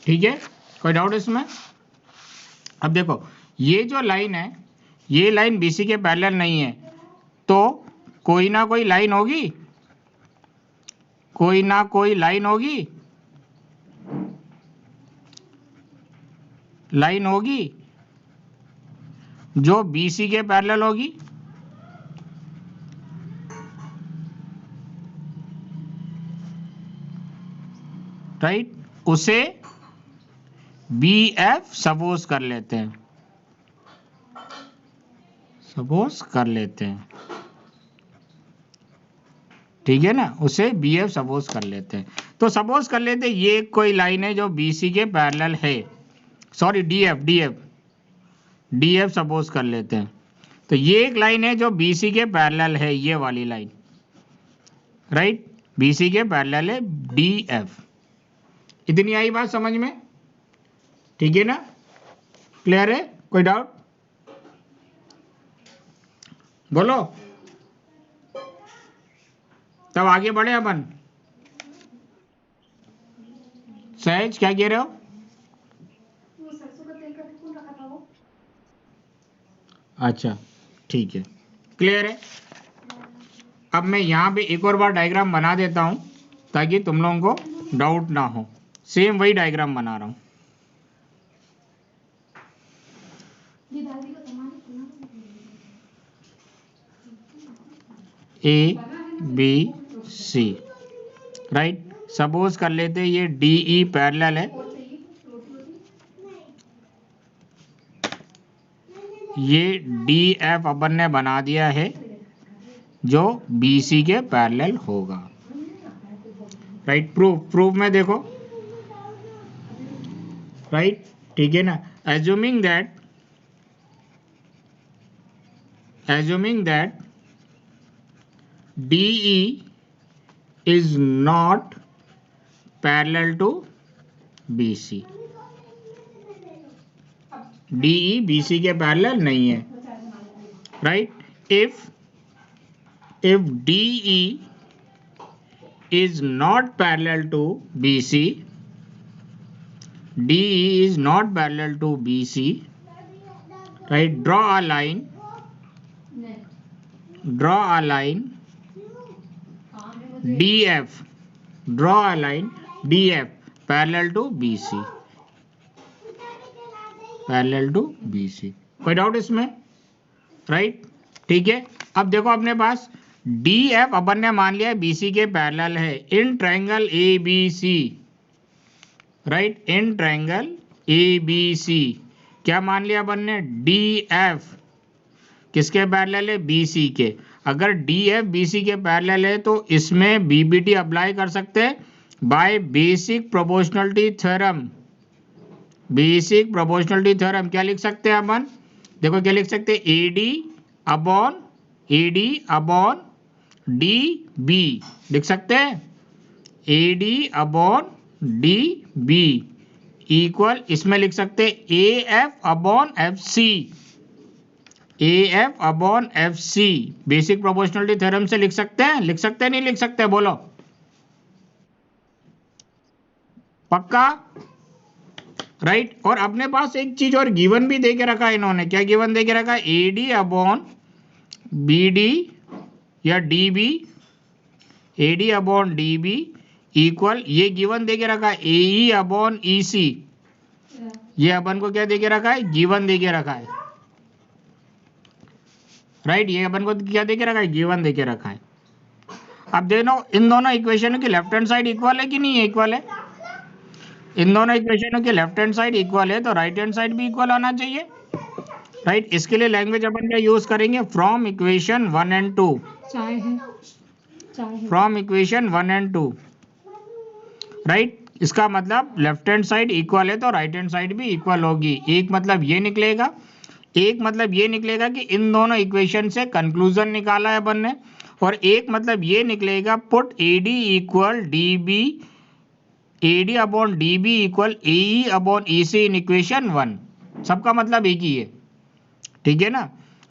ठीक है, कोई डाउट इसमें? अब देखो ये जो लाइन है, ये लाइन BC के पैरेलल नहीं है, तो कोई ना कोई लाइन होगी, कोई ना कोई लाइन होगी, लाइन होगी जो BC के पैरेलल होगी। राइट, उसे BF सपोज कर लेते हैं, सपोज कर लेते हैं, ठीक है ना, उसे BF सपोज कर लेते हैं। तो सपोज कर लेते हैं ये कोई लाइन है जो BC के पैरेलल है, सॉरी DF सपोज कर लेते हैं। तो ये एक लाइन है जो BC के पैरेलल है, ये वाली लाइन, राइट, BC के पैरेलल है DF। इतनी आई बात समझ में? ठीक है ना, क्लियर है, कोई डाउट? बोलो, तब आगे बढ़े अपन। सहज क्या कह रहे हो? अच्छा ठीक है, क्लियर है। अब मैं यहाँ पे एक और बार डायग्राम बना देता हूँ ताकि तुम लोगों को डाउट ना हो। सेम वही डायग्राम बना रहा हूँ। ABC, राइट, सपोज कर लेते हैं ये DE पैरेलल है, ये DF अपन ने बना दिया है जो BC के पैरेलल होगा। राइट, प्रूफ में देखो, राइट, ठीक है ना। Assuming that DE is not parallel to BC, DE BC के पैरेलल नहीं है, right. if DE is not parallel to BC, DE is not parallel to BC, right, draw a line DF, draw a line DF parallel to BC, parallel to BC। कोई doubt इसमें? Right, ठीक है। अब देखो अपने पास DF अपन ने मान लिया BC के पैरेलल है in triangle ABC, right, in triangle ABC। क्या मान लिया अपन ने? DF किसके पैरेलल है? BC के। अगर DF BC के पैरेलल है तो इसमें BBT अप्लाई कर सकते हैं by basic proportionality theorem. Basic proportionality theorem क्या लिख सकते हैं अपन? देखो क्या लिख सकते हैं, AD अपॉन DB लिख सकते हैं, AD अपॉन DB इक्वल, इसमें लिख सकते हैं AF upon FC, AF upon FC। Basic proportionality theorem से लिख सकते हैं, लिख सकते हैं नहीं लिख सकते? बोलो पक्का, राइट। और अपने पास एक चीज और गिवन भी दे के रखा है इन्होंने। क्या गिवन दे के रखा है? AD अपॉन BD या DB, AD upon DB equal, ये गिवन दे के रखा है AE अपॉन EC। ये अपन को क्या दे के रखा है? गिवन दे के रखा है, राइट, ये अपन को क्या दे के रखा है? गिवन दे के रखा है। अब देखो इन दोनों इक्वेशनों की लेफ्ट हैंड साइड इक्वल है कि नहीं है? इक्वल है। इन दोनों इक्वेशनों की लेफ्ट हैंड साइड इक्वल है तो राइट हैंड साइड भी इक्वल होना चाहिए, राइट। इसके लिए लैंग्वेज अपन क्या यूज करेंगे? From equation 1 and 2, from equation 1 and 2, right. इसका मतलब लेफ्ट हैंड साइड इक्वल है तो राइट हैंड साइड भी इक्वल होगी। एक मतलब ये निकलेगा, एक मतलब ये निकलेगा कि इन दोनों इक्वेशन से कंक्लूजन निकाला है अपन ने, और एक मतलब ये निकलेगा put AD equal DB, AD upon DB equal AE upon EC in equation 1। सबका मतलब एक ही है, ठीक है ना।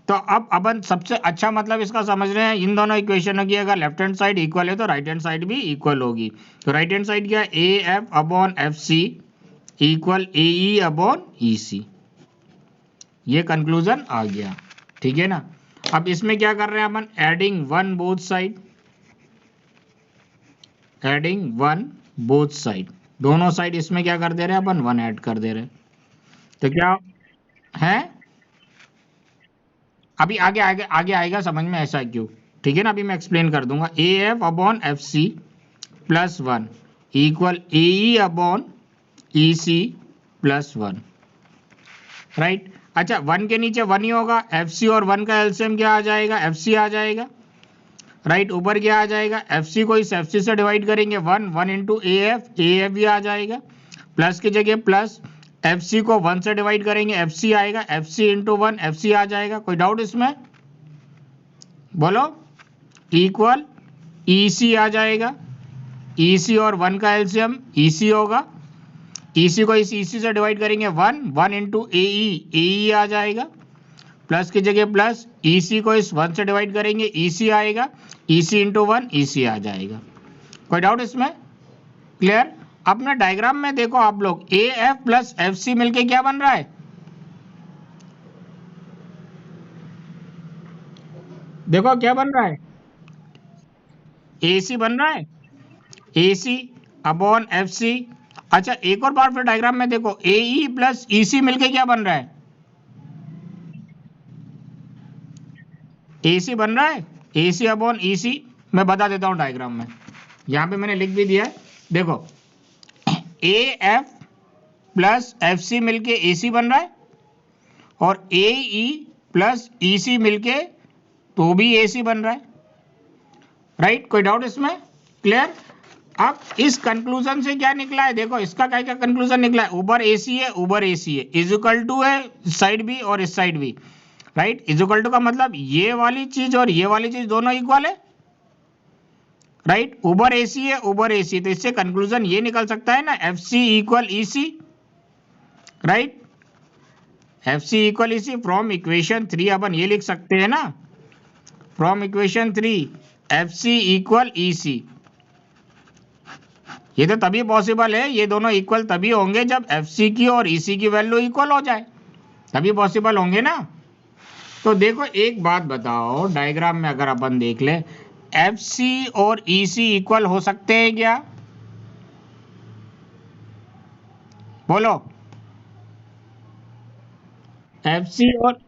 तो अब अपन सबसे अच्छा मतलब इसका समझ रहे हैं, इन दोनों इक्वेशनों की अगर लेफ्ट हैंड साइड इक्वल है तो राइट हैंड साइड भी इक्वल होगी। तो राइट हैंड साइड क्या? AF upon FC equal A E upon E C. ये कंक्लूजन आ गया, ठीक है ना। अब इसमें क्या कर रहे हैं अपन, adding one both side, adding one both side, दोनों साइड इसमें क्या कर दे रहे हैं अपन, वन ऐड कर दे रहे हैं। तो क्या है, अभी आगे आगे आगे आएगा समझ में ऐसा क्यों, ठीक है ना। अभी मैं एक्सप्लेन कर दूंगा। A F upon F C plus one equal A E upon E C plus one, right. अच्छा, वन के नीचे वन ही होगा, एफ सी और वन का एलसीएम क्या आ जाएगा, एफ सी आ जाएगा, राइट। ऊपर क्या आ जाएगा, एफ सी को इस एफ सी से डिवाइड करेंगे, one one into A F भी आ जाएगा, प्लस की जगह प्लस, एफ सी को वन से डिवाइड करेंगे, एफ सी आएगा, F C into one F C आ जाएगा। कोई डाउट इसमें, बोलो। इक्वल ई सी आ जाएगा, ई सी और वन का एलसीएम ई सी होगा, ई सी को इस ई सी से डिवाइड करेंगे, वन वन इंटू ए ई आ जाएगा, प्लस की जगह प्लस, ई सी को इस वन से डिवाइड करेंगे, ई सी आएगा, ई सी इंटू वन ई सी आ जाएगा। कोई डाउट इसमें, क्लियर। अपने डायग्राम में देखो आप लोग, A F plus F C मिलके क्या बन रहा है, देखो क्या बन रहा है, ए सी बन रहा है, ए सी अपॉन एफ सी। अच्छा, एक और बार फिर डायग्राम में देखो, ए ई प्लस ई सी मिलके क्या बन रहा है, ए सी बन रहा है, ए सी अपॉन ई सी। मैं बता देता हूं डायग्राम में, यहां पे मैंने लिख भी दिया है, देखो। A F plus F C मिलके ए सी बन रहा है, और ए ई प्लस ई सी मिलके तो भी ए सी बन रहा है, राइट। कोई डाउट इसमें, क्लियर। अब इस कंक्लूजन से क्या निकला है, देखो इसका क्या क्या कंक्लूजन निकला है, ऊपर ए सी है, ऊपर ए सी है, इज इक्वल टू है साइड भी और इस साइड भी, राइट। इज इक्वल टू का मतलब ये वाली चीज और ये वाली चीज दोनों इक्वल है, राइट। ऊपर ए सी है, ऊपर ए सी, तो इससे कंक्लूजन ये निकल सकता है ना, F C equal E C, right. F C equal E C from equation 3 अपन ये लिख सकते हैं ना, from equation 3 F C equal E C. ये तो तभी पॉसिबल है, ये दोनों इक्वल तभी होंगे जब एफ सी की और ई सी की वैल्यू इक्वल हो जाए, तभी पॉसिबल होंगे ना। तो देखो एक बात बताओ, डायग्राम में अगर अपन देख ले, एफ सी और ई सी इक्वल हो सकते हैं क्या, बोलो। एफ सी और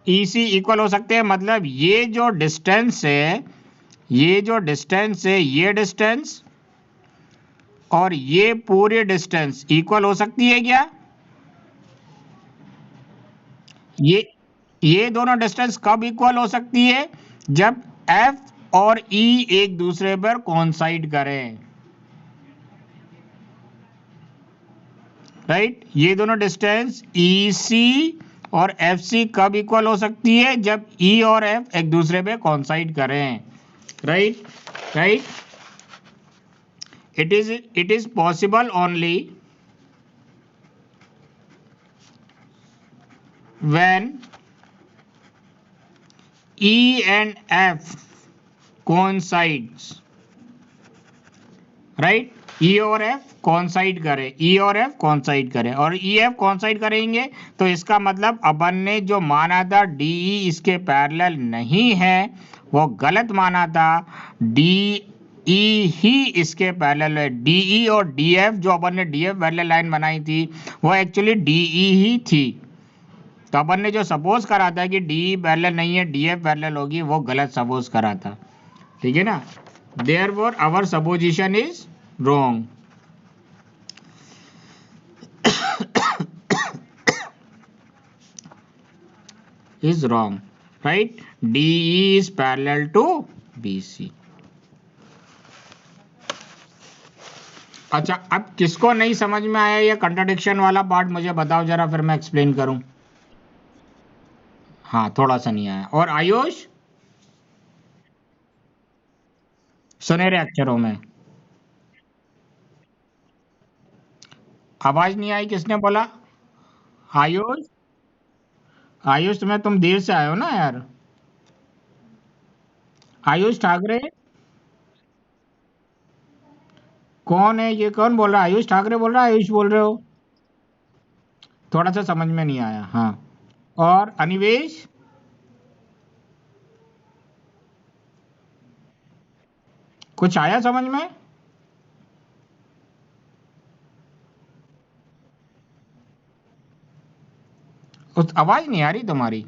ई सी इक्वल हो सकते हैं, मतलब ये जो डिस्टेंस है, ये जो डिस्टेंस है, ये डिस्टेंस और ये पूरी डिस्टेंस इक्वल हो सकती है क्या, ये दोनों डिस्टेंस कब इक्वल हो सकती है, जब एफ और ई एक दूसरे पर कोइंसाइड करें, राइट। ये दोनों डिस्टेंस ई सी और एफ सी कब इक्वल हो सकती है, जब ई और एफ एक दूसरे पे कोइंसाइड करें, right, right. it is possible only when E and F coincides, right. E और F कॉन्साइड करें, E और F कॉन्साइड करें, और E F कॉन्साइड करेंगे तो इसका मतलब अपन ने जो माना था DE इसके पैरेलल नहीं है, वो गलत माना था, DE ही इसके पैरेलल है। DE और DF, जो अपन ने DF पैरेलल लाइन बनाई थी, वो एक्चुअली DE ही थी। तो अपन ने जो सपोज करा था कि DE पैरेलल नहीं है, DF पैरेलल होगी, वो गलत सपोज करा था, ठीक है ना। Therefore our supposition is wrong. is wrong, right. DE is parallel to BC. अच्छा, अब किसको नहीं समझ में आया ये कंट्राडिक्शन वाला पार्ट, मुझे बताओ जरा, फिर मैं एक्सप्लेन करूं। हाँ, थोड़ा सा नहीं आया। और आयुष, सुनहरे अक्षरों में आवाज नहीं आई, किसने बोला, आयुष। आयुष तुम देर से आए हो ना यार, आयुष ठाकरे। कौन है ये, कौन बोल रहा है, आयुष ठाकरे बोल रहा है, आयुष बोल रहे हो। थोड़ा सा समझ में नहीं आया। हाँ, और अनिवेश, कुछ आया समझ में? उस आवाज नहीं आ रही तुम्हारी।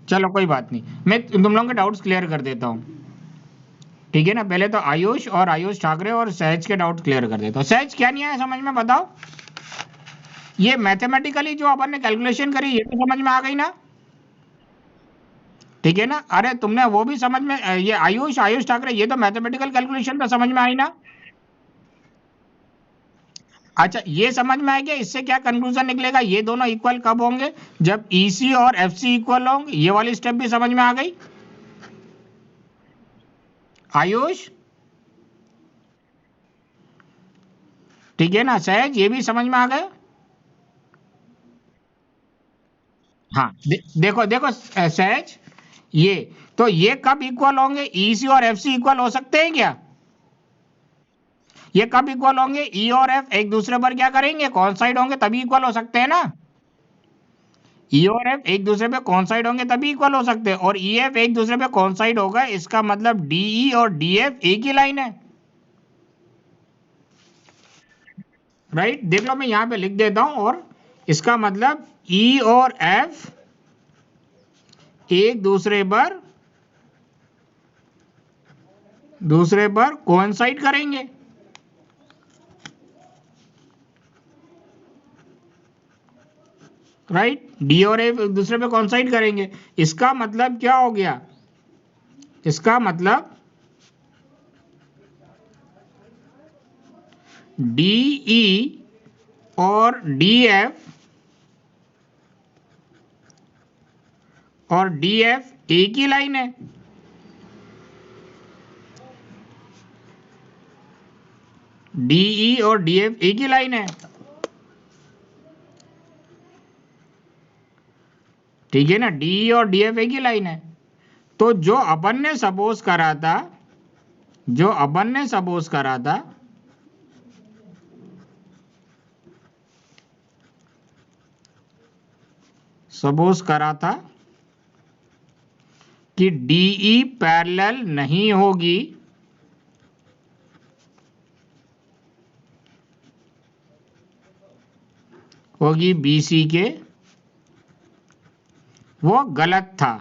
चलो कोई बात नहीं, मैं तुम लोगों के डाउट्स क्लियर कर देता हूँ। ठीक है ना, पहले तो आयुष और आयुष ठाकरे और सहज के डाउट क्लियर कर देता हूँ। सहज क्या नहीं आया समझ में, बताओ। ये मैथमेटिकली जो अपन ने कैलकुलेशन करी ये तो समझ में आ गई ना? ठीक है ना? अरे तुमने वो भी समझ में, ये आयुष आयुष ठाकरे, ये तो मैथमेटिकल कैलकुलेशन तो समझ में आई ना? अच्छा, ये समझ में आ गया इससे क्या कंक्लूजन निकलेगा, ये दोनों इक्वल कब होंगे? जब ईसी और एफसी इक्वल होंगे। ये वाली स्टेप भी समझ में आ गई आयुष? ठीक है ना सहज, ये भी समझ में आ गया? हाँ, देखो देखो सहज, ये तो ये कब इक्वल होंगे? ईसी और एफसी इक्वल हो सकते हैं क्या? ये कब इक्वल होंगे? ई और एफ एक दूसरे पर क्या करेंगे, कॉन्साइड होंगे, तभी इक्वल हो सकते हैं ना? ई और एफ एक दूसरे पे कॉन्साइड होंगे तभी इक्वल हो सकते हैं, और ई एफ एक दूसरे पे कॉन्साइड होगा, इसका मतलब डीई और डीएफ एक ही लाइन है। राइट, देख लो मैं यहां पे लिख देता हूं, और इसका मतलब ई और एफ एक दूसरे पर कोइंसाइड करेंगे। राइट, डी और एफ एक दूसरे पे कोइंसाइड करेंगे, इसका मतलब क्या हो गया? इसका मतलब डीई और डीएफ एक ही लाइन है। डीई और डीएफ एक ही लाइन है। ठीक है ना, डीई और डीएफ एक ही लाइन है। तो जो अपन ने सपोज करा था, जो अपन ने सपोज करा था, सपोज करा था कि डीई पैरेलल नहीं होगी, होगी बीसी के, वो गलत था।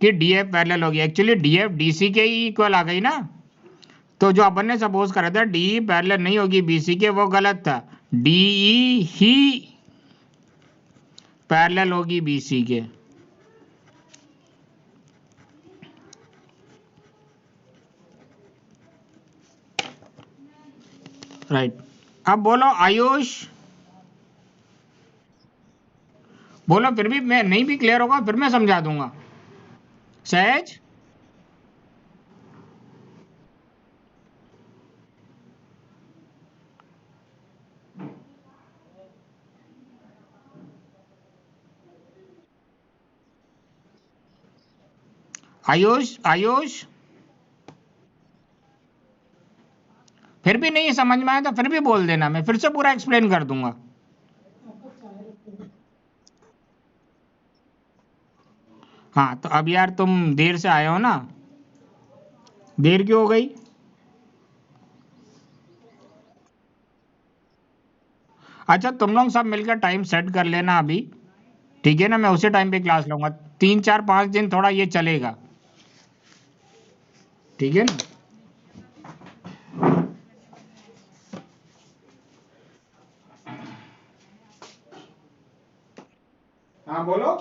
कि डीएफ पैरेलल होगी, एक्चुअली डीएफ डीसी के ही इक्वल आ गई ना। तो जो अपन ने सपोज करा था डीई पैरेलल नहीं होगी बीसी के, वो गलत था। डीई ही पैरेलल होगी बीसी के। राइट, अब बोलो आयुष, बोलो, फिर भी मैं नहीं भी क्लियर होगा फिर मैं समझा दूंगा। सहज, आयुष आयुष, फिर भी नहीं समझ में आया तो फिर भी बोल देना, मैं फिर से पूरा एक्सप्लेन कर दूंगा। हाँ, तो अब यार तुम देर से आए हो ना, देर क्यों हो गई? अच्छा, तुम लोग सब मिलकर टाइम सेट कर लेना अभी। ठीक है ना, मैं उसी टाइम पे क्लास लूंगा, 3 4 5 दिन थोड़ा ये चलेगा। ठीक है ना? हाँ बोलो।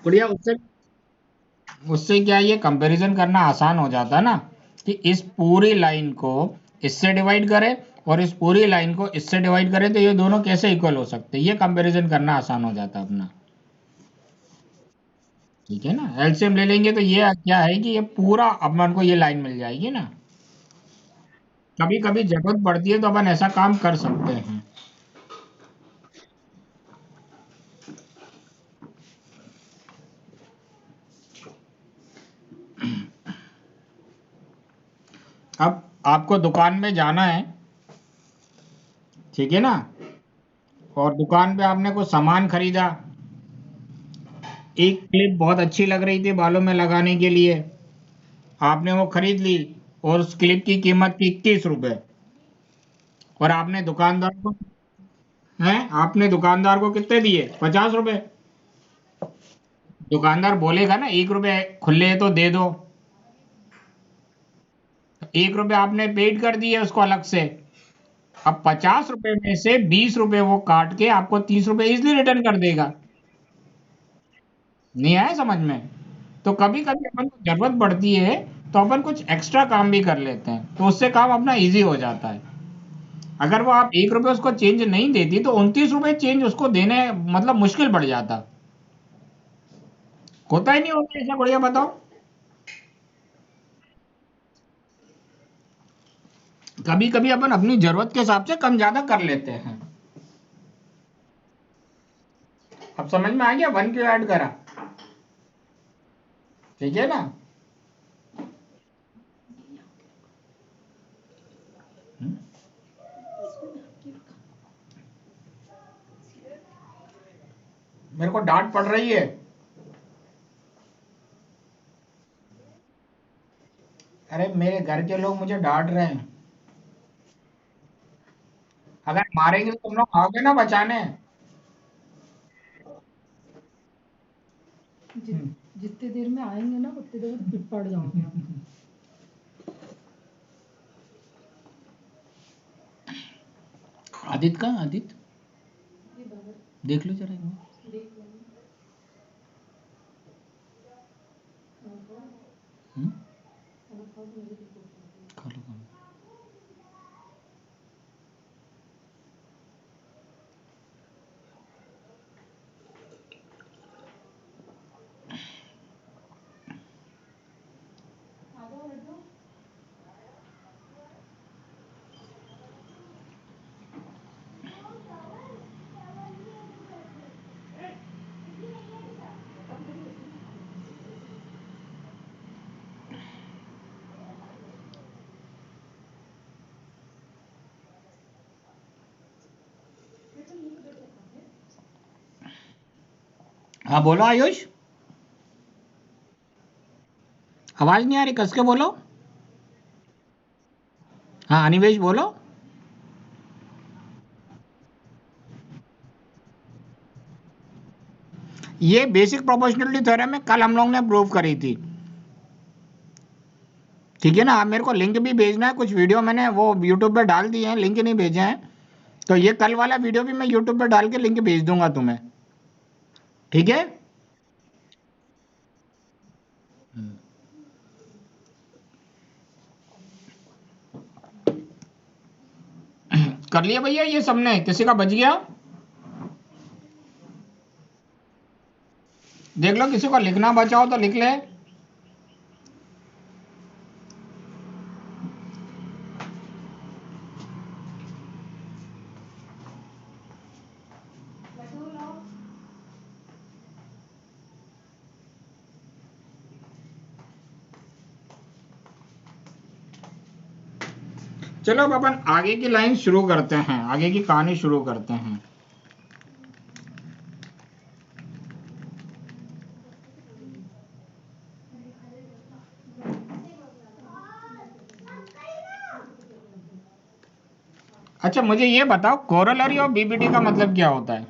बढ़िया, उससे उससे क्या ये कंपैरिजन करना आसान हो जाता है ना, कि इस पूरी लाइन को इससे डिवाइड करें और इस पूरी लाइन को इससे डिवाइड करें, तो ये दोनों कैसे इक्वल हो सकते हैं, ये कंपैरिजन करना आसान हो जाता है अपना। ठीक है ना, एलसीएम ले लेंगे तो ये क्या है कि ये पूरा अपन को ये लाइन मिल जाएगी ना। कभी कभी जरूरत पड़ती है तो अपन ऐसा काम कर सकते हैं। आपको दुकान में जाना है, ठीक है ना, और दुकान पे आपने कुछ सामान खरीदा, एक क्लिप बहुत अच्छी लग रही थी बालों में लगाने के लिए, आपने वो खरीद ली और उस क्लिप की कीमत थी 21 रुपए, और आपने दुकानदार को, हैं, आपने दुकानदार को कितने दिए? 50 रुपए। दुकानदार बोलेगा ना 1 रुपए खुले है तो दे दो, 1 रुपए आपने पेड कर दिए उसको अलग से। अब 50 रुपए में से 20 रुपए वो काट के आपको 30 रुपए इजिली रिटर्न कर देगा। नहीं आया समझ में? तो कभी कभी अपन को जरूरत पड़ती है तो अपन कुछ एक्स्ट्रा काम भी कर लेते हैं, तो उससे काम अपना इजी हो जाता है। अगर वो आप 1 रुपए उसको चेंज नहीं देती तो 29 रुपए चेंज उसको देने मतलब मुश्किल पड़ जाता। होता ही नहीं होता ऐसा, बढ़िया बताओ। कभी कभी अपन अपनी जरूरत के हिसाब से कम ज्यादा कर लेते हैं। अब समझ में आ गया 1 क्यों ऐड करा? ठीक है ना? मेरे को डांट पड़ रही है। अरे मेरे घर के लोग मुझे डांट रहे हैं। अगर मारेंगे तो तुम लोग आओगे ना बचाने। जितनी देर में आएंगे ना उतनी देर में पिट पड़ जाओगे आप। आदित्य का, आदित्य देख लो जरा एक बार। हम्म? खा लो, खा लो। हाँ बोलो आयुष, आवाज नहीं आ रही, कस के बोलो। हाँ अनिवेश बोलो। ये बेसिक प्रोपोर्शनलिटी थ्योरम में कल हम लोग ने प्रूव करी थी। ठीक है ना? आप मेरे को लिंक भी भेजना है, कुछ वीडियो मैंने वो यूट्यूब पे डाल दिए हैं, लिंक नहीं भेजे हैं, तो ये कल वाला वीडियो भी मैं यूट्यूब पे डाल के लिंक भेज दूंगा तुम्हें। ठीक है? कर लिया भैया ये सबने? किसी का बच गया? देख लो, किसी को लिखना बचा हो तो लिख ले। चलो अब अपन आगे की लाइन शुरू करते हैं, आगे की कहानी शुरू करते हैं। अच्छा मुझे ये बताओ, कोरोलरी और बीबीटी का मतलब क्या होता है?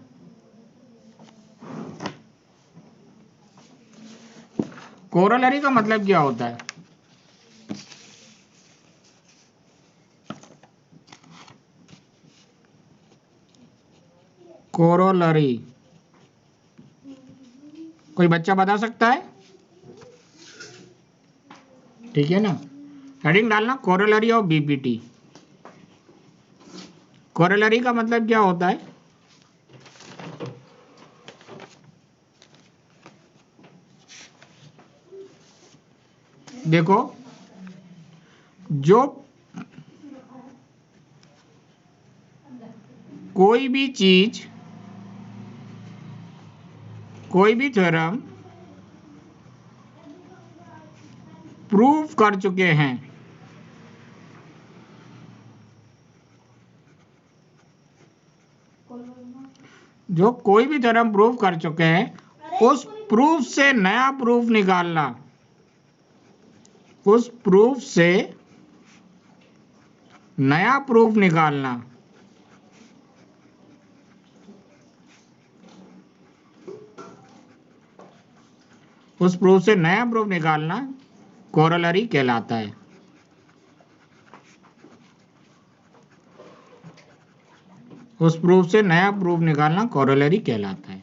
कोरोलरी का मतलब क्या होता है? कोरोलरी कोई बच्चा बता सकता है? ठीक है ना, हेडिंग डालना कोरोलरी ऑफ बीपीटी। कोरोलरी का मतलब क्या होता है? देखो, जो कोई भी चीज, कोई भी थ्योरम प्रूव कर चुके हैं, जो कोई भी थ्योरम प्रूव कर चुके हैं उस प्रूफ से नया प्रूफ निकालना, उस प्रूफ से नया प्रूफ निकालना, उस प्रूफ से नया प्रूफ निकालना कोरोलरी कहलाता है। उस प्रूफ से नया प्रूफ निकालना कोरोलरी कहलाता है।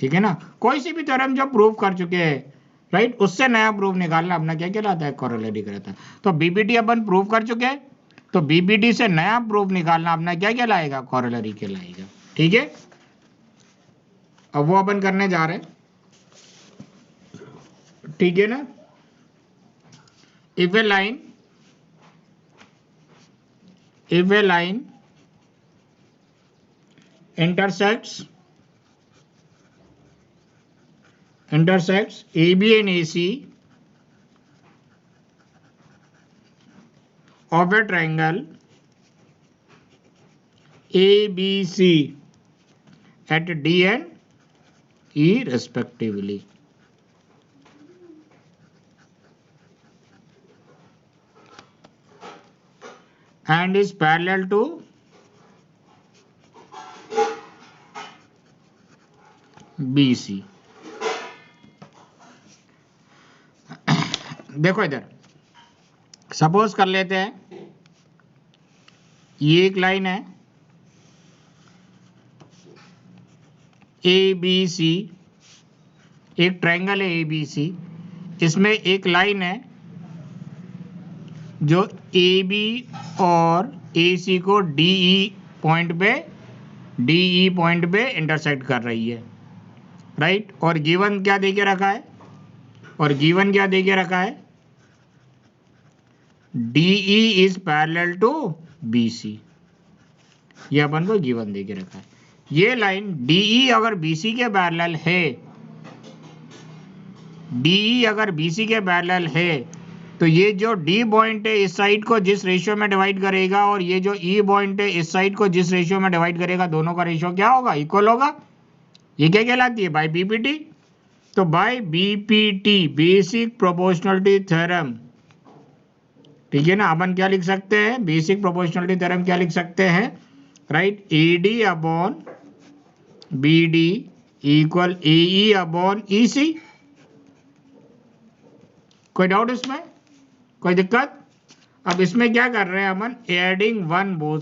ठीक है ना, कोई सी भी थ्योरम जो प्रूव कर चुके हैं, राइट, उससे नया प्रूफ निकालना अपना क्या कहलाता है, कोरोलरी कहलाता है। तो बीबीटी अपन प्रूव कर चुके हैं, तो बीबीटी से नया प्रूफ निकालना अपना क्या कहलाएगा, कोरोलरी कहलाएगा। ठीक है, अब वो अपन करने जा रहे हैं। ठीक है ना, if A line intersects AB and AC of a triangle ABC at D and E respectively, and is parallel to BC। देखो इधर सपोज कर लेते हैं ये एक लाइन है ABC, एक ट्रायंगल है ABC, इसमें एक लाइन है जो AB और AC को DE पॉइंट पे इंटरसेक्ट कर रही है, राइट। और गिवन क्या दे के रखा है, DE is parallel to BC, ये अपन को गिवन दे के रखा है। ये लाइन DE अगर BC के पैरेलल है, तो ये जो D पॉइंट है इस साइड को जिस रेशियो में डिवाइड करेगा और ये जो E पॉइंट है इस साइड को जिस रेशियो में डिवाइड करेगा, दोनों का रेशियो क्या होगा, इक्वल होगा। ये क्या कहलाती है, बाय BPT। तो by BPT, basic proportionality theorem, ठीक है ना, अपन क्या लिख सकते हैं, बेसिक प्रोपोर्शनलिटी थ्योरम क्या लिख सकते हैं, right, AD upon BD equal AE upon EC। कोई डाउट इसमें, कोई दिक्कत? अब इसमें क्या कर रहे हैं अपन, एडिंग वन बोथ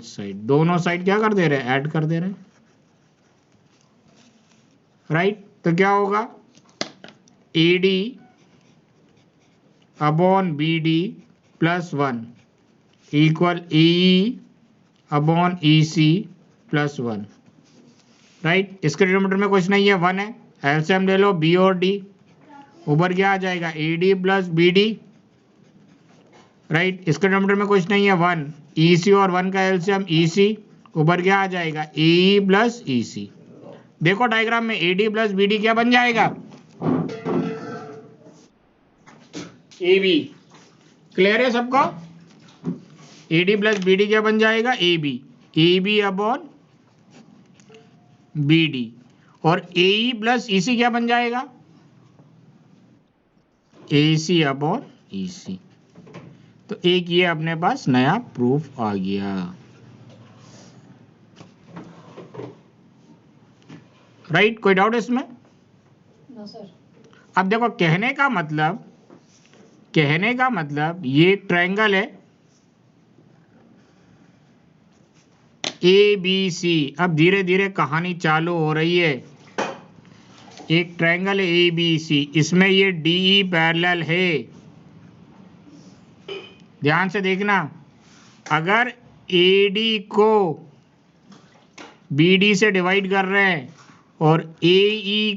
साइड, दोनों साइड क्या कर दे रहे हैं, ऐड कर दे रहे हैं, राइट। तो क्या होगा, AD upon BD plus 1 equal AE upon EC plus 1, right. इसके डिनोमिनेटर में कुछ नहीं है, 1 है, एलसीएम ले लो B और D, ऊपर क्या आ जाएगा, AD प्लस BD, राइट। इसके डिनोमिनेटर में कुछ नहीं है, 1, EC और 1 का एलसीएम EC, ऊपर क्या आ जाएगा, AE प्लस EC। देखो डायग्राम में AD प्लस BD क्या बन जाएगा, AB। क्लियर है सबको, AD प्लस BD क्या बन जाएगा, AB अपॉन BD, और AE प्लस EC क्या बन जाएगा, AC अपॉन EC। तो एक ये अपने पास नया प्रूफ आ गया, राइट। कोई डाउट इसमें? No sir. अब देखो कहने का मतलब ये ट्रायंगल है ABC। अब धीरे धीरे कहानी चालू हो रही है। एक ट्रायंगल है ABC, इसमें ये DE पैरेलल है। ध्यान से देखना, अगर AD को BD से डिवाइड कर रहे हैं और AE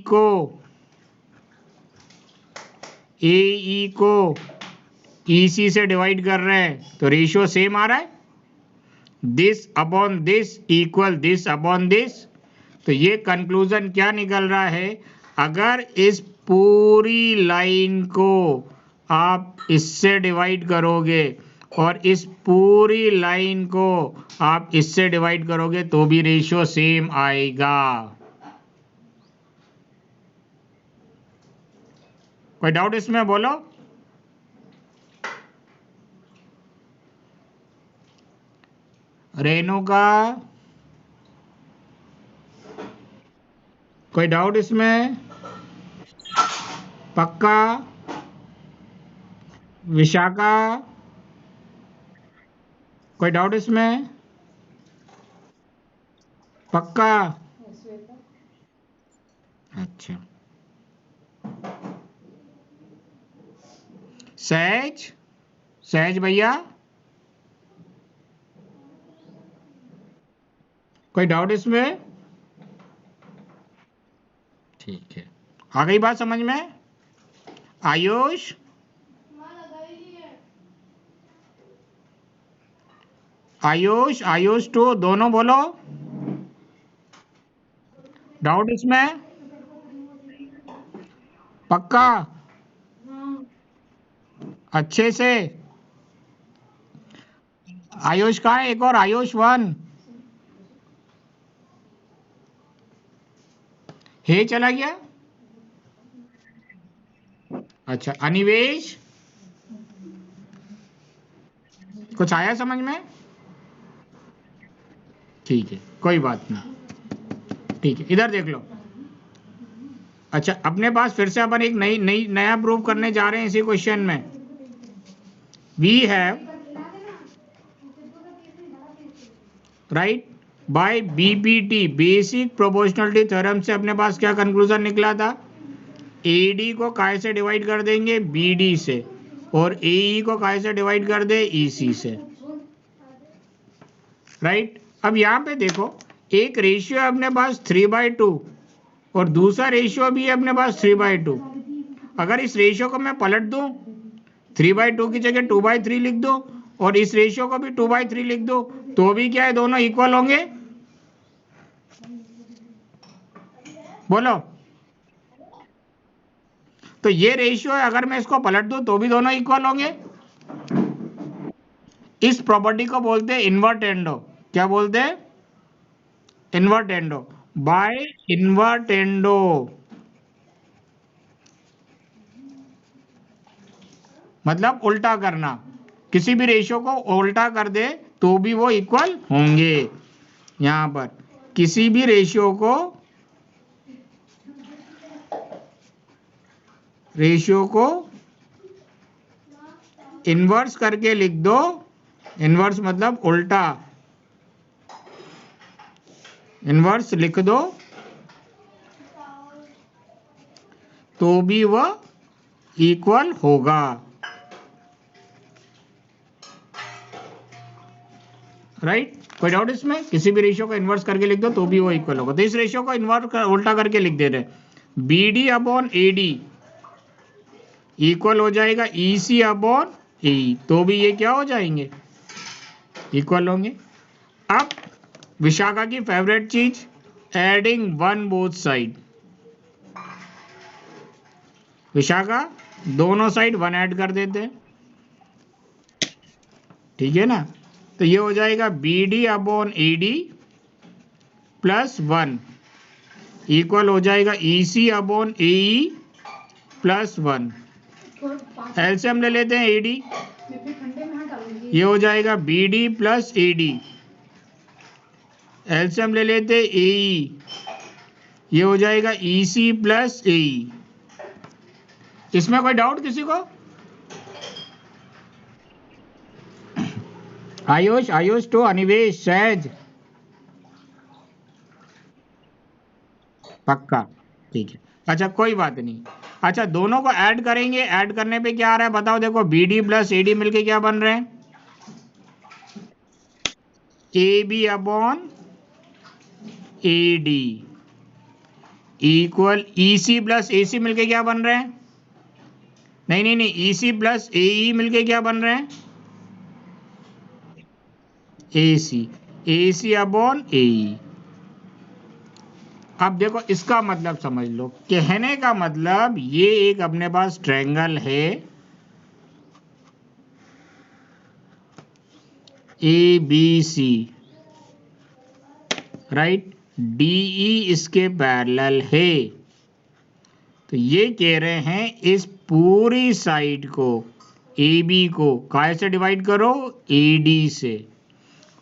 को EC से डिवाइड कर रहे हैं, तो रेशियो सेम आ रहा है, this upon this equal this upon this. तो ये कंक्लूजन क्या निकल रहा है, अगर इस पूरी लाइन को आप इससे डिवाइड करोगे और इस पूरी लाइन को आप इससे डिवाइड करोगे तो भी रेशियो सेम आएगा। कोई डाउट इसमें बोलो। रेणुका, कोई डाउट इसमें? पक्का? विशाखा, कोई डाउट इसमें? पक्का? श्वेता, अच्छा, सहज, सहज भैया, कोई डाउट इसमें? ठीक है, आ गई बात समझ में? आयुष, आयुष, आयुष टू, दोनों बोलो। डाउट इसमें? पक्का? अच्छे से? आयुष कहाँ है? एक और आयुष 1 हे चला गया। अच्छा, अनिवेश, कुछ आया समझ में? ठीक है, कोई बात नहीं। ठीक है, इधर देख लो। अच्छा, अपने पास फिर से अपन एक नया प्रूव करने जा रहे हैं इसी क्वेश्चन में। We have, right, by BPT, basic proportionality theorem से अपने पास क्या कंक्लूजन निकला था? एडी को काय से डिवाइड कर देंगे? बीडी से। और एई को काय से डिवाइड कर दे? ईसी से। राइट, अब यहां पे देखो, एक रेशियो है अपने पास 3/2 और दूसरा रेशियो भी है अपने पास 3/2। अगर इस रेशियो को मैं पलट दूं, 3/2 की जगह 2/3 लिख दो और इस रेशियो को भी 2/3 लिख दो, तो भी क्या है, दोनों इक्वल होंगे? बोलो। तो ये रेशियो है, अगर मैं इसको पलट दूं तो भी दोनों इक्वल होंगे। इस प्रॉपर्टी को बोलते हैं इन्वर्टेंडो। क्या बोलते हैं? इन्वर्टेंडो। बाय इन्वर्टेंडो मतलब उल्टा करना। किसी भी रेशियो को उल्टा कर दे तो भी वो इक्वल होंगे। यहां पर किसी भी रेशियो को इन्वर्स करके लिख दो। इन्वर्स मतलब उल्टा, इन्वर्स लिख दो तो भी वह इक्वल होगा। राइट, कोई डाउट इसमें? किसी भी रेशियो को इन्वर्स करके लिख दो तो भी वो इक्वल होगा। तो इस रेशियो को उल्टा करके लिख दे रहे, बीडी अपॉन एडी इक्वल हो जाएगा ईसी अपॉन एई, तो भी ये क्या हो जाएंगे? इक्वल होंगे। अब विशाखा की फेवरेट चीज, एडिंग 1 बोथ साइड। विशाखा, दोनों साइड 1 ऐड कर देते हैं, ठीक है ना? तो ये हो जाएगा BD upon AD plus 1 equal हो जाएगा EC upon AE plus 1। LCM ले लेते हैं AD, ये हो जाएगा BD प्लस AD। एलसीएम ले लेते हैं AE, ये हो जाएगा EC प्लस AE। इसमें कोई डाउट किसी को? आयुष, आयुष टू, अनिवेश, सहज, पक्का? ठीक है, अच्छा कोई बात नहीं। अच्छा, दोनों को ऐड करेंगे, ऐड करने पे क्या आ रहा है बताओ। देखो, BD प्लस AD मिलके क्या बन रहे हैं? AB upon AD equal EC plus AC मिलके क्या बन रहे हैं? नहीं, EC प्लस AE मिलके क्या बन रहे हैं? AC upon AE। अब देखो, इसका मतलब समझ लो। कहने का मतलब ये एक अपने पास ट्रायंगल है A B C, right, D E इसके पैरेलल है। तो ये कह रहे हैं इस पूरी साइड को ए बी को काय से डिवाइड करो, ए डी से,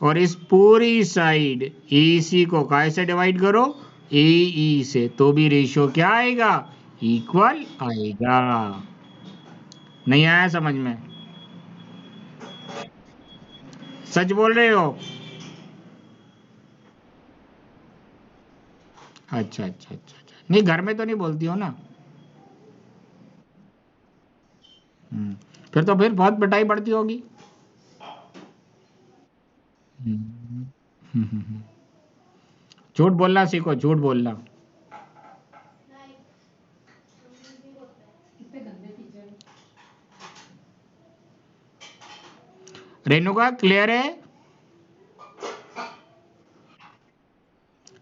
और इस पूरी साइड ए सी को काय से डिवाइड करो, ए ई से, तो भी रेशियो क्या आएगा, इक्वल आएगा। नहीं आया समझ में? सच बोल रहे हो? अच्छा अच्छा अच्छा अच्छा, नहीं घर में तो नहीं बोलती हो ना? फिर तो फिर बहुत पिटाई पड़ती होगी। हम्म, झूठ बोलना सीखो, झूठ बोलना। कितने गंदे टीचर। रेणुका क्लियर है?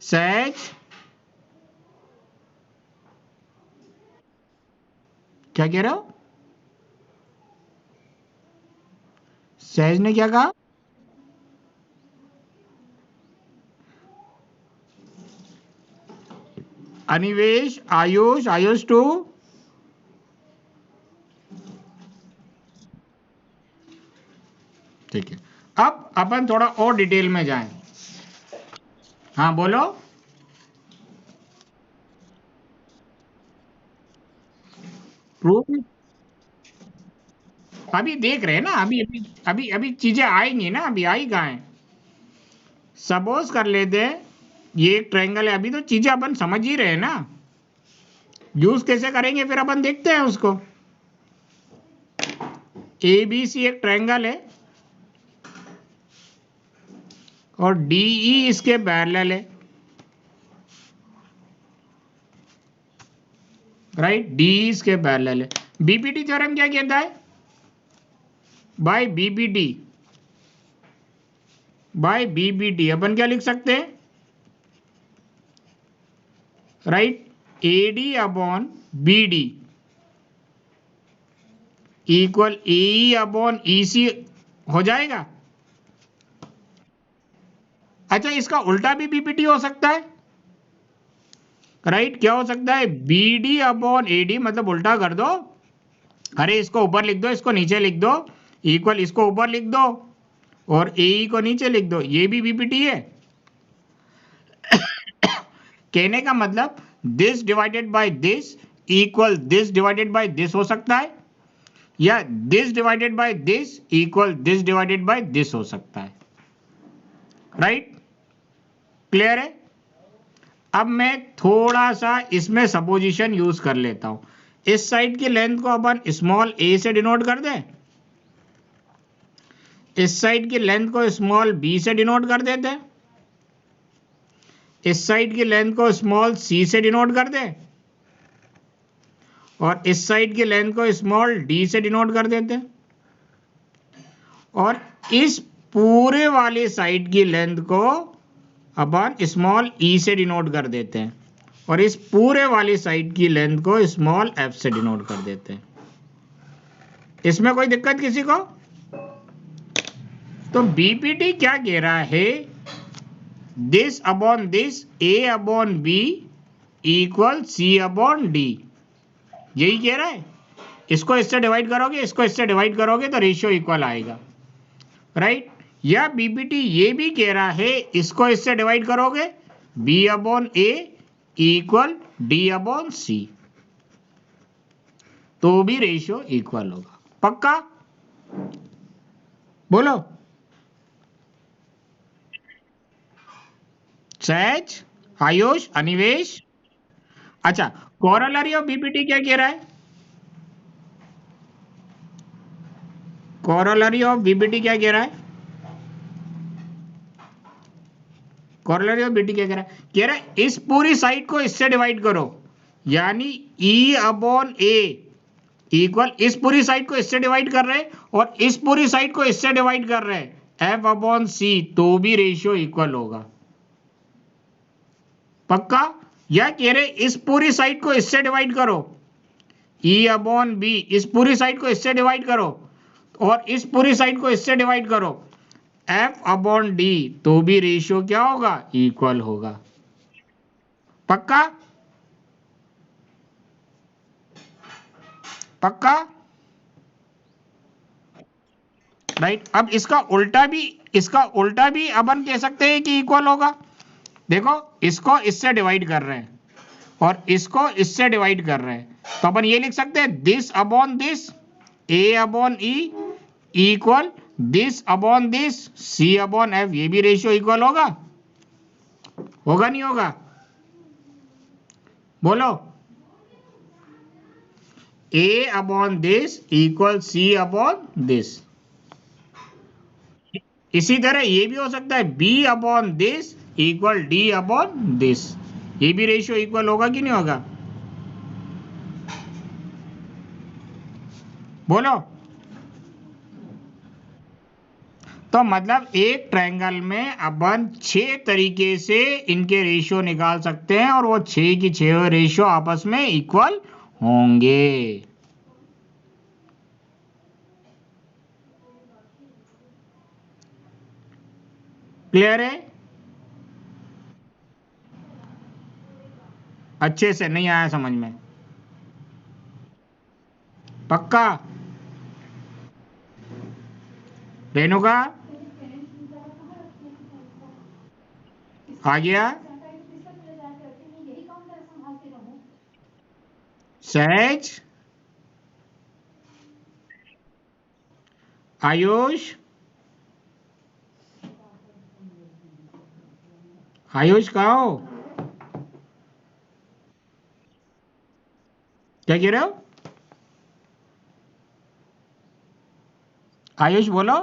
सहज क्या कह रहे हो? सहज ने क्या कहा? अनिवेश, आयुष, आयुष टू, ठीक है। अब अपन थोड़ा और डिटेल में जाएं। हाँ बोलो। प्रूफ अभी देख रहे हैं ना, अभी अभी अभी अभी चीजें आएंगी ना, अभी आई कहाँ है। सपोज कर लेते हैं ये एक ट्रायंगल है, अभी तो चीजें अपन समझ ही रहे हैं ना, यूज कैसे करेंगे फिर अपन देखते हैं उसको। ए बी सी एक ट्रायंगल है और डी ई इसके पैरेलल है, राइट, डी इसके पैरेलल है। बीपीटी थ्योरम क्या कहता है? बाय बीपीटी, बाय बीपीटी अपन क्या लिख सकते हैं, right, A D upon B D equal A upon E C हो जाएगा। अच्छा, इसका उल्टा भी बीपीटी हो सकता है, राइट, क्या हो सकता है, B D upon A D, मतलब उल्टा कर दो, अरे इसको ऊपर लिख दो, इसको नीचे लिख दो, इक्वल इसको ऊपर लिख दो और ए को नीचे लिख दो, ये भी बीपीटी है। कहने का मतलब this divided by this equal this divided by this हो सकता है, या this divided by this equal this divided by this हो सकता है, राइट, क्लियर है? अब मैं थोड़ा सा इसमें सपोजिशन यूज कर लेता हूं। इस साइड की लेंथ को अपन स्मॉल ए से डिनोट कर दें, इस साइड की लेंथ को स्मॉल बी से डिनोट कर देते हैं, इस साइड की लेंथ को स्मॉल सी से डिनोट कर दें, और इस साइड की लेंथ को स्मॉल डी से डिनोट कर देते हैं, और इस पूरे वाली साइड की लेंथ को अपन स्मॉल ई से डिनोट कर देते हैं, और इस पूरे वाली साइड की लेंथ को स्मॉल एफ से डिनोट कर देते हैं। इसमें कोई दिक्कत किसी को? तो बीपीटी क्या कह रहा है, this upon this, A upon B equal C upon D, यही कह रहा है। इसको इससे डिवाइड करोगे, इसको इससे डिवाइड करोगे तो रेशियो इक्वल आएगा, राइट। या बीपीटी ये भी कह रहा है इसको इससे डिवाइड करोगे, बी अपॉन ए इक्वल डी अपॉन सी, तो भी रेशियो इक्वल होगा। पक्का? बोलो। सहज, आयुष, अनिवेश। अच्छा, कोरोलरी ऑफ बीपीटी क्या कह रहा है? कोरोलरी ऑफ बीपीटी क्या कह रहा है? कोरोलरी ऑफ बीपीटी क्या कह रहा है? कह रहा है इस पूरी साइड को इससे डिवाइड करो, यानी ई अपॉन ए इक्वल, इस पूरी साइड को इससे डिवाइड कर रहे हैं और इस पूरी साइड को इससे डिवाइड कर रहे हैं, एफ अपॉन सी, तो भी रेशियो इक्वल होगा। पक्का? या कह रहे इस पूरी साइड को इससे डिवाइड करो, ई अपॉन बी, इस पूरी साइड को इससे डिवाइड करो और इस पूरी साइड को इससे डिवाइड करो, एफ अपॉन डी तो भी रेशियो क्या होगा, इक्वल होगा। पक्का पक्का, राइट। अब इसका उल्टा भी अपन कह सकते हैं कि इक्वल होगा। देखो इसको इससे डिवाइड कर रहे हैं और इसको इससे डिवाइड कर रहे हैं, तो अपन ये लिख सकते हैं this upon this, A upon E equal this upon this, C upon F. ये भी रेशियो इक्वल होगा, होगा नहीं होगा, बोलो। A upon this equal C upon this. इसी तरह ये भी हो सकता है B upon this equal D upon this. ये भी रेशियो इक्वल होगा कि नहीं होगा, बोलो। तो मतलब एक ट्रायंगल में अपन 6 तरीके से इनके रेशियो निकाल सकते हैं और वो 6 की 6 रेशियो आपस में इक्वल होंगे। क्लियर है, अच्छे से नहीं आया समझ में, पक्का। रेणुका आ गया, सहज, आयुष, आयुष कहाँ हो, क्या कह रहे हो, आयुष बोलो,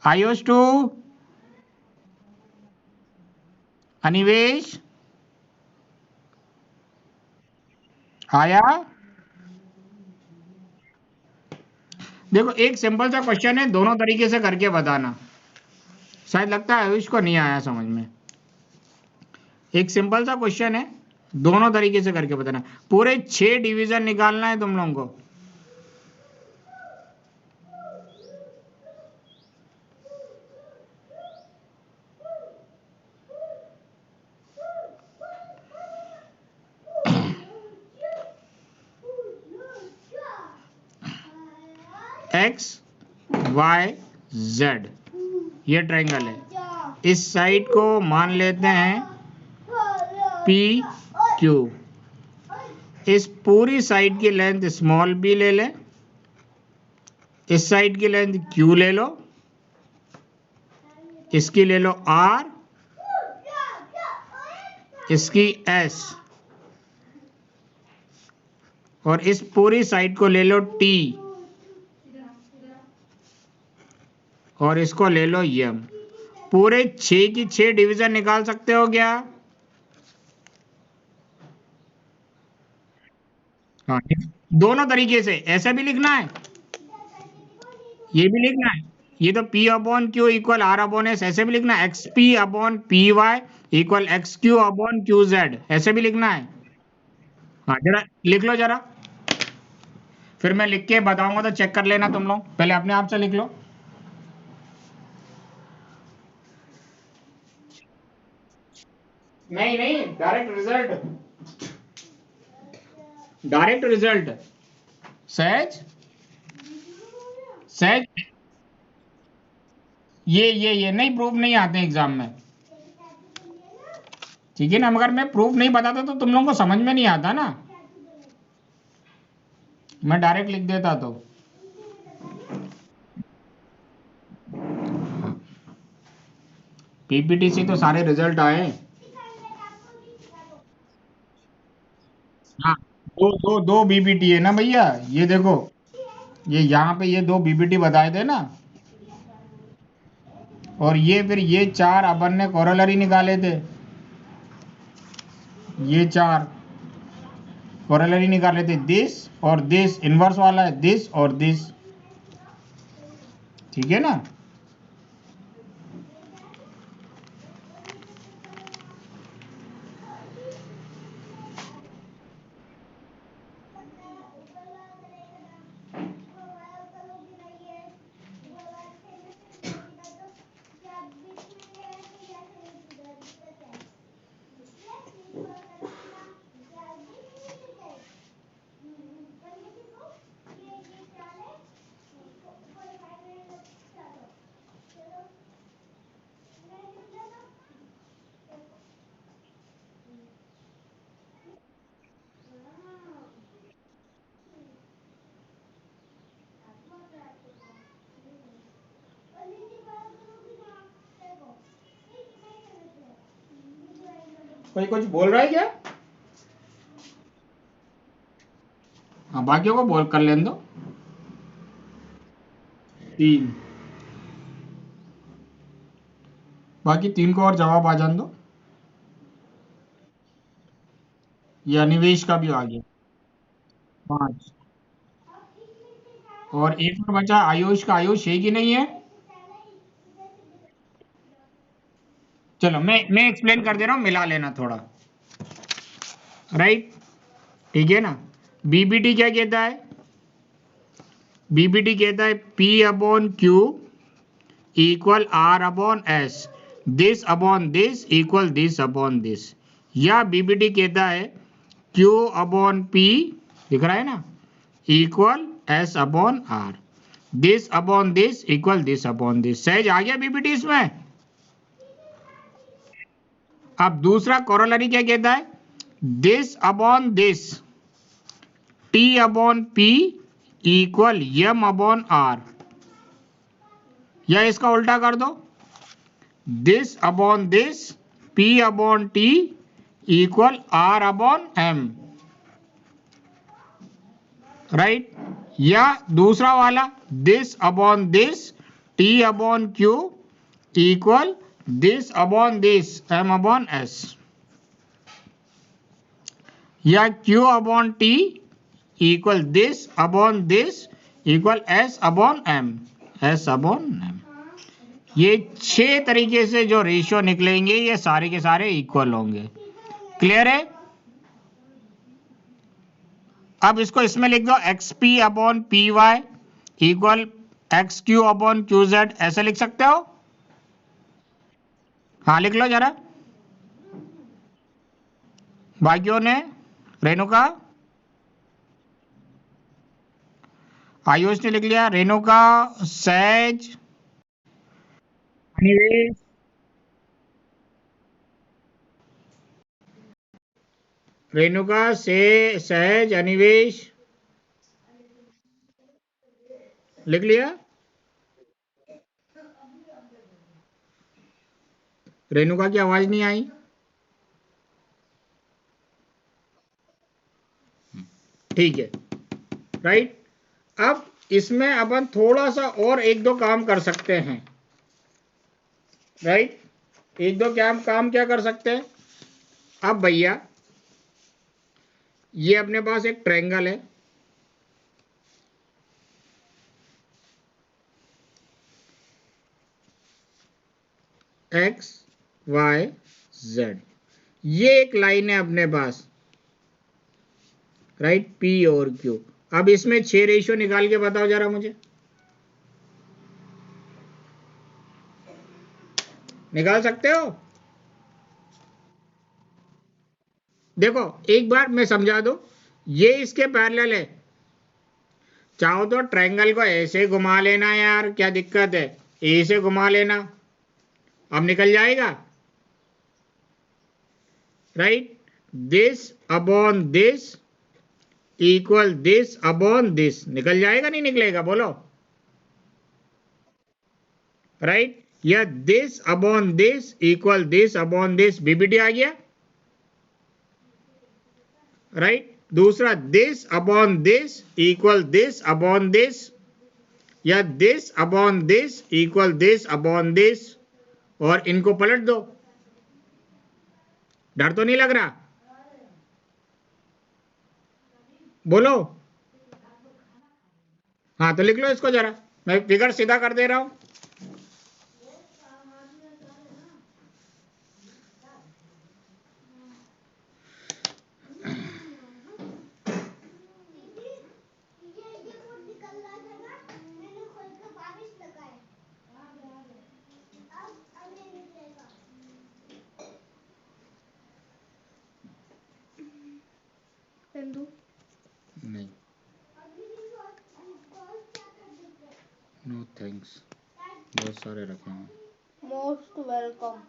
आयुष टू, अनिवेश आया। देखो एक सिंपल सा क्वेश्चन है, दोनों तरीके से करके बताना। शायद लगता है आयुष को नहीं आया समझ में। एक सिंपल सा क्वेश्चन है, दोनों तरीके से करके बताना। पूरे 6 डिवीजन निकालना है तुम लोगों को। एक्स वाई जेड ये ट्रायंगल है, इस साइड को मान लेते हैं पी क्यू। इस पूरी साइड की लेंथ स्मॉल बी ले लें, इस साइड की लेंथ क्यू ले लो, इसकी ले लो आर, इसकी एस, और इस पूरी साइड को ले लो टी, और इसको ले लो यम। पूरे 6 की 6 डिवीजन निकाल सकते हो क्या, हाँ। दोनों तरीके से, ऐसे भी लिखना है, ये भी लिखना है। ये तो P upon Q equal R upon S, ऐसे भी लिखना है। X P upon P Y equal X Q upon Q Z, ऐसे भी लिखना है। हाँ जरा लिख लो जरा, फिर मैं लिख के बताऊंगा तो चेक कर लेना तुम लोग, पहले अपने आप से लिख लो। नहीं नहीं, डायरेक्ट रिजल्ट, डायरेक्ट रिजल्ट। सहज, सहज, ये नहीं, प्रूफ नहीं आते एग्जाम में, ठीक है ना। मगर मैं प्रूफ नहीं बताता तो तुम लोगों को समझ में नहीं आता ना, मैं डायरेक्ट लिख देता तो। पीपीटी से तो सारे रिजल्ट आए। हाँ, दो बीबीटी है ना भैया, ये देखो, ये यहाँ पे ये 2 बीबीटी बताए थे ना, और ये फिर ये 4 अपन ने कोरोलरी निकाले थे, ये 4 कोरोलरी निकाले थे, दिस और दिस, इनवर्स वाला है दिस और दिस, ठीक है ना। कोई कुछ बोल रहा है क्या? हाँ, बाकियों को बोल कर लेने दो। 3, बाकी 3 को और जवाब आ जाने दो। ये अनिवेश का भी आ गया 5, और एक और बचा आयुष का। आयुष है कि नहीं है? चलो मैं एक्सप्लेन कर दे रहा हूं, मिला लेना थोड़ा। राइट, ठीक है ना। बीबीटी क्या कहता है? बीबीटी कहता है P upon Q equal R upon S, this upon this equal this upon this. या बीबीटी कहता है Q अपॉन P, दिख रहा है ना, equal S upon R, this upon this equal this upon this. सहज आ गया बीबीटी इसमें। अब दूसरा कोरोलरी क्या कहता है? This upon this, T upon P equal M upon R। या इसका उल्टा कर दो, this upon this, P upon T equal R upon M। Right, या दूसरा वाला this upon this, T upon Q equal this upon this, M upon S। या Q upon T equal this upon this equal S upon M, S upon M। ये 6 तरीके से जो ratio निकलेंगे ये सारे के सारे इक्वल होंगे। क्लियर है? अब इसको इसमें लिख दो, X P upon P Y equal X Q upon Q Z. ऐसे लिख सकते हो? हाँ, लिख लो जरा। बाकियों ने? रेणुका, आयुष ने लिख लिया, रेणुका, सहज, अनिवेश, रेणुका से सहज अनिवेश लिख लिया। रेणुका की आवाज नहीं आई। ठीक है, राइट। अब इसमें अपन थोड़ा सा और एक दो काम कर सकते हैं। राइट, एक दो क्या काम क्या कर सकते हैं? अब भैया ये अपने पास एक ट्रायंगल है, एक्स वाई जेड। ये एक लाइन है अपने पास, राइट, पी और क्यू। अब इसमें 6 रेशियो निकाल के बताओ जरा मुझे। निकाल सकते हो? देखो एक बार मैं समझा दूं, ये इसके पैरेलल है। चाहो तो ट्रायंगल को ऐसे घुमा लेना यार, क्या दिक्कत है, ऐसे घुमा लेना, अब निकल जाएगा। Right, this upon this equal this upon this, निकल जाएगा नहीं निकलेगा बोलो? राइट, या this upon this equal this upon this, BBT आ गया। राइट, दूसरा this upon this equal this upon this, या this upon this equal this upon this, और इनको पलट दो। डर तो नहीं लग रहा? बोलो। हाँ तो लिख लो इसको जरा, मैं फिगर सीधा कर दे रहा हूं। नहीं, नो थैंक्स, बहुत सारे रखे हैं। Most welcome.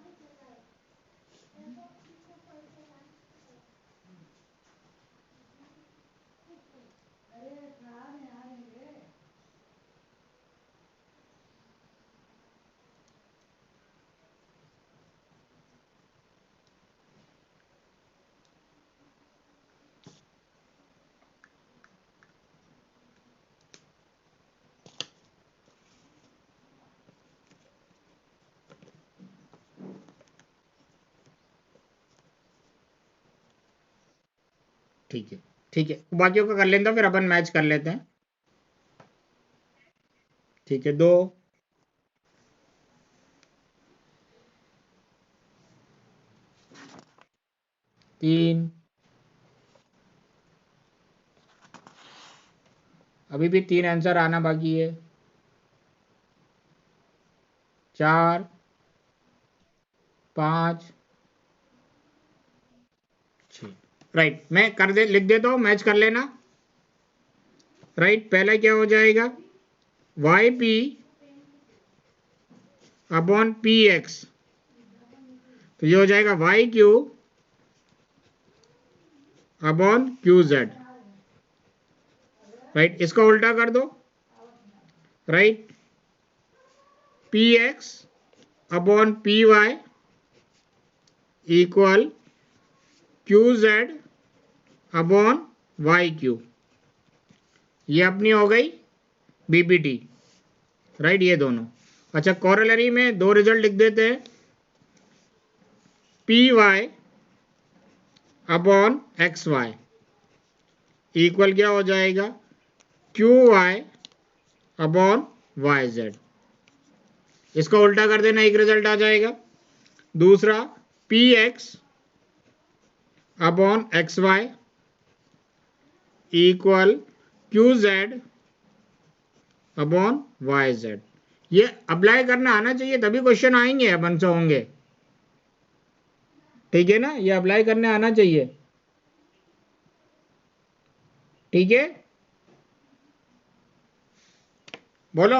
ठीक है, ठीक है, बाकियों का कर लेते हैं, फिर अपन मैच कर लेते हैं। ठीक है, 2, 3, अभी भी 3 आंसर आना बाकी है, 4, 5, 6। राइट, मैं कर दे लिख देता हूं, मैच कर लेना। राइट, पहला क्या हो जाएगा, Y P upon P X, तो ये हो जाएगा Y Q upon Q Z. Right, इसका उल्टा कर दो। Right, P X upon P Y equal Q Z upon Y Q. ये अपनी हो गई बीपीटी। राइट, ये दोनों। अच्छा, कॉरलरी में 2 रिजल्ट लिख देते हैं, P Y upon X Y equal क्या हो जाएगा, Q Y upon Y Z. इसको उल्टा कर देना, एक रिजल्ट आ जाएगा। दूसरा, P X upon X Y equal Q Z upon Y Z. ये अप्लाई करना आना चाहिए, तभी क्वेश्चन आएंगे, अपन से होंगे। ठीक है ना, ये अप्लाई करने आना चाहिए। ठीक है, बोलो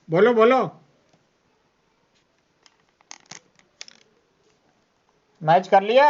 बोलो बोलो। मैच कर लिया।